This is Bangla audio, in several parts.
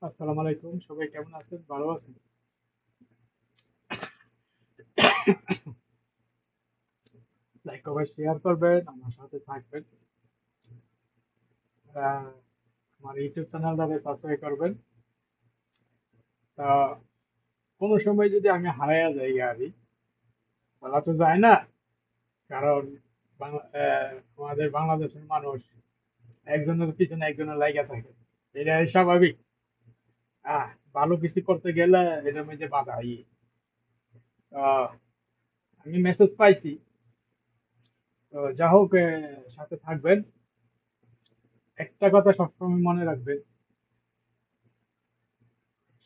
আসসালামু আলাইকুম, সবাই কেমন আছেন? ভালো আছেন? লাইক কমেন্ট শেয়ার করবেন, আমার সাথে থাকবেন। আহ, আমার ইউটিউব চ্যানেলটাকে সাবস্ক্রাইব করবেন। তা কোনো সময় যদি আমি হারাইয়া যাই আরই, বলা তো যায় না। কারণ আমাদের বাংলাদেশের মানুষ একজনের পিছনে একজনের লাইগা থাকে। এটা স্বাভাবিক। আহ ভালো কিছু করতে গেলে এটার মধ্যে বাধা আহ, আমি মেসেজ পাইছি। তো যা হোক, সাথে থাকবেন। একটা কথা সবসময় মনে রাখবেন,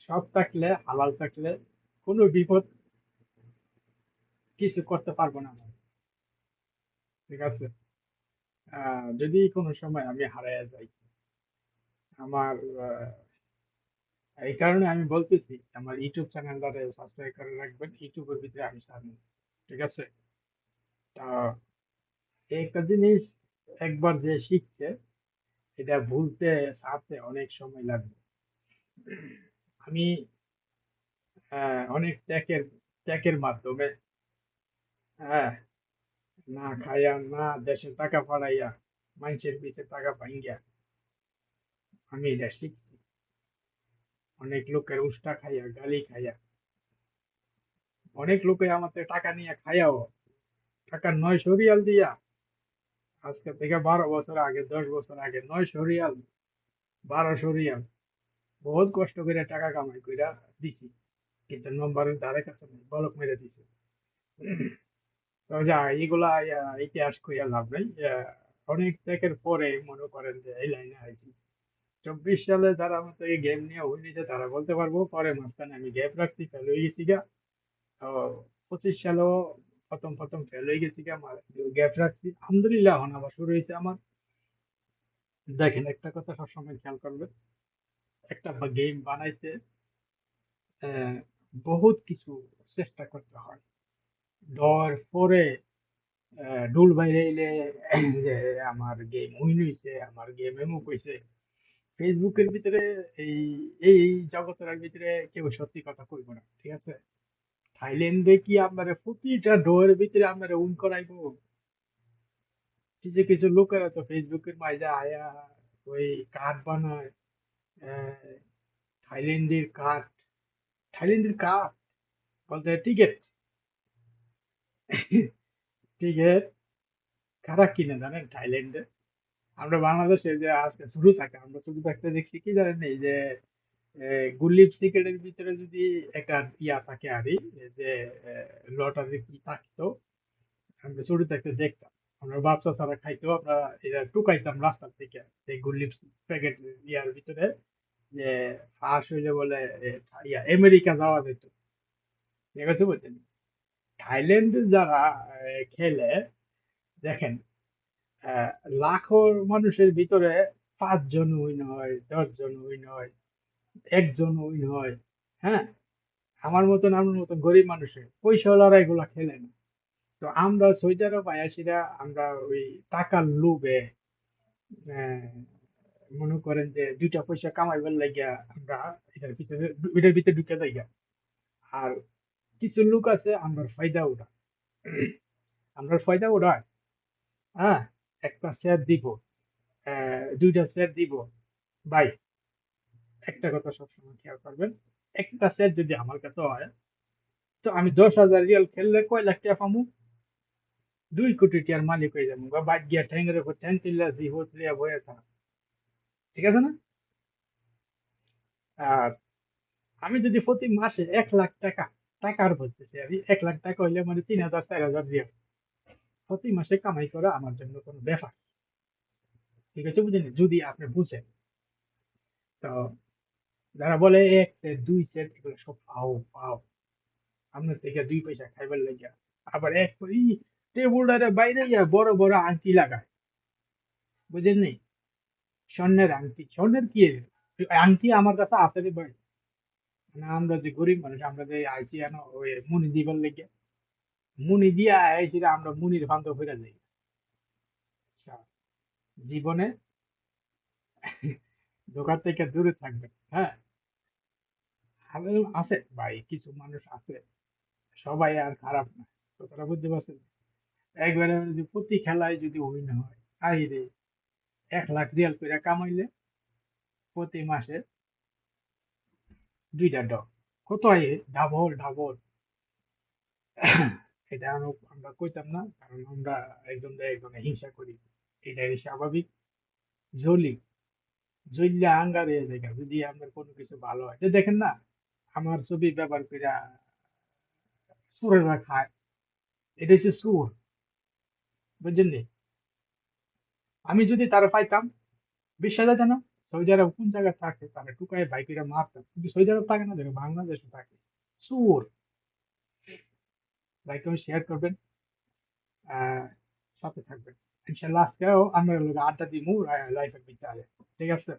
সৎ থাকলে, হালাল থাকলে কোনো বিপদ কিছু করতে পারবো না আমি। ঠিক আছে? যদি কোনো সময় আমি হারাইয়া যাই, আমার এই কারণে আমি বলতেছি, আমার ইউটিউব চ্যানেলটারে সাবস্ক্রাইব করে রাখবেন। ইউটিউবের ভিতরে আমি ছাড়বো। ঠিক আছে? তা এই একটা জিনিস একবার যে শিখছে, এটা ভুলতে ছাড়তে অনেক সময় লাগবে। আমি অনেক ত্যাগের মাধ্যমে, হ্যাঁ, না খাইয়া না দেশে টাকা পাঠাইয়া মানুষের পিছে টাকা পাইয়া আমি এটা শিখছি। অনেক লোকের উষ্টা খাইয়া, গালি খাইয়া, অনেক লোকে আমার থেকে টাকা নিয়ে খাইয়াও, টাকা 900 রিয়াল দিয়া, আজকে থেকে 12 বছর আগে, 10 বছর আগে, 900 রিয়াল, 1200 রিয়াল, বহুত কষ্ট করে টাকা কামাই কইরা দিছি। কিন্তু নম্বরের ধারে কাছে নেই, বলক মেরে দিছে। তো যা, এগুলা ইতিহাস কইয়া লাভ নাই। অনেক ত্যাগের পরে মনে করেন যে এই লাইনে আইছি। 24 সালে যারা আমার থেকে গেম নিয়ে হয়ে তারা বলতে পারবো, পরে মাঝখানে আমি গ্যাপ রাখছি, ফেল হয়ে গেছি গা। তো 25 সালেও প্রথম প্রথম ফেল হয়ে গেছি গা, আমার গ্যাপ রাখছি। আলহামদুলিল্লাহ, এখন আবার শুরু হয়েছে আমার। দেখেন, একটা কথা সবসময় খেয়াল করবেন, একটা গেম বানাইতে আহ, বহুত কিছু চেষ্টা করতে হয়। ডর পরে ডুল বাইরে এলে যে আমার গেম উইন হয়েছে, আমার গেম এমুক হয়েছে। ফেসবুকের ভিতরে এই এই জগতের ভিতরে কেউ সত্যি কথা কইব না। ঠিক আছে? থাইল্যান্ডে কি আপনারা প্রতিটা ডোয়ের ভিতরে আপনারা উইন করাইবো? কিছু কিছু লোকেরা তো ফেসবুকের মাঝে আয়া ওই কার্ড বানায়। আহ, থাইল্যান্ডের কার্ড, থাইল্যান্ডের কার্ড বলতে টিকিট। টিকিট কারা কিনে জানেন থাইল্যান্ডে? আমরা বাংলাদেশে যে আজকে শুরু থাকে, আমরা শুরু থাকতে দেখছি কি জানেন, এই যে গুলিপ টিকিটের ভিতরে যদি একটা ইয়া থাকে আরই, যে লটারি কি থাকতো, আমরা শুরু থাকতে দেখতাম। আমরা বাচ্চা ছাড়া খাইতো, আমরা এটা টুকাইতাম রাস্তা থেকে, এই গুলিপ প্যাকেট ইয়ার ভিতরে, যে ফাঁস হইলে বলে আমেরিকা যাওয়া যেত। ঠিক আছে, বুঝছেন? থাইল্যান্ডে যারা খেলে, দেখেন, আহ, লাখো মানুষের ভিতরে 5 জন উইন হয়, 10 জন উইন হয়, একজন উইন হয়। হ্যাঁ, আমার মতন, আমার মতন গরিব মানুষের পয়সাওয়ালারা এগুলা খেলে না। তো আমরা সৌদি আরব আয়াসীরা, আমরা ওই টাকার লোভে, আহ, মনে করেন যে 2টা পয়সা কামাইবার লাগিয়া আমরা এটার ভিতরে ঢুকে যাই গা। আর কিছু লোক আছে আমরা ফায়দা উঠায়, আমরা ফায়দা উঠায়। হ্যাঁ, একটা শেয়ার দিব, 2টা শেয়ার দিব। ভাই, একটা কথা সবসময় খেয়াল করবেন, একটা শেয়ার যদি আমার কাছে হয়, তো আমি 10,000 রিয়াল খেললে কয় লাখ টাকা পামু? 2 কোটি টাকার মালিক হয়ে যাবো, বা বাদ গিয়া ঠ্যাংের উপর ঠ্যাং তিল্লা জি হোতলিয়া বয়ে থাকা। ঠিক আছে না? আর আমি যদি প্রতি মাসে 1 লাখ টাকা, টাকার বলতেছি আমি, 1 লাখ টাকা হইলে মানে 3,000 4,000 রিয়াল প্রতি মাসে কামাই করা আমার জন্য কোনো ব্যাপার। ঠিক আছে, বুঝলেন? যদি আপনি বুঝেন। তো যারা বলে 1 সেট 2 সেট, এগুলো সব পাও পাও, আপনার থেকে 2 পয়সা খাইবার লাগিয়া আবার টেবুলটারে বাইরে গিয়া বড় বড় আংটি লাগায়। বুঝেন নি? স্বর্ণের আংটি, স্বর্ণের কি আংটি আমার কাছে আছে রে ভাই। না, আমরা যে গরিব মানুষ, আমরা যে আইছি এনো ওই মুনি দিবার লেগে, মুনি দিয়া আইছি রে, আমরা মুনির বান্ধব হইরা যাই। আচ্ছা, জীবনে ধোকার থেকে দূরে থাকবেন। হ্যাঁ, ভালো আছে ভাই, কিছু মানুষ আছে, সবাই আর খারাপ না। কথাটা বুঝতে পারছেন? একবারে যদি প্রতি খেলায় যদি উইন হয়, আই রে, 1 লাখ রিয়াল করে কামাইলে প্রতি মাসে 2টা ডগ, কত হয়? Double double. এটা আমরা কইতাম না, কারণ আমরা একজনে হিংসা করি, এটাই স্বাভাবিক। জলি জইল্লা আঙ্গার হয়ে যায় যদি আপনার কোনো কিছু ভালো হয়। যে দেখেন না, আমার ছবি ব্যবহার করে সুরেরা খায়, এটা হচ্ছে সুর, বুঝলেন নি? আমি যদি তারা পাইতাম, বিশ্বাস আছে না, সৌদি আরব কোন জায়গায় থাকে তারা টুকায় বাইকেরা মারতাম, কিন্তু সৌদি আরব থাকে না, দেখো বাংলাদেশে থাকে। সুর। লাইক কমেন্ট শেয়ার করবেন, আহ সাথে থাকবেন। ইনশাল্লাহ আজকেও আমরা আড্ডা দিমু লাইফের বিচারে। ঠিক আছে?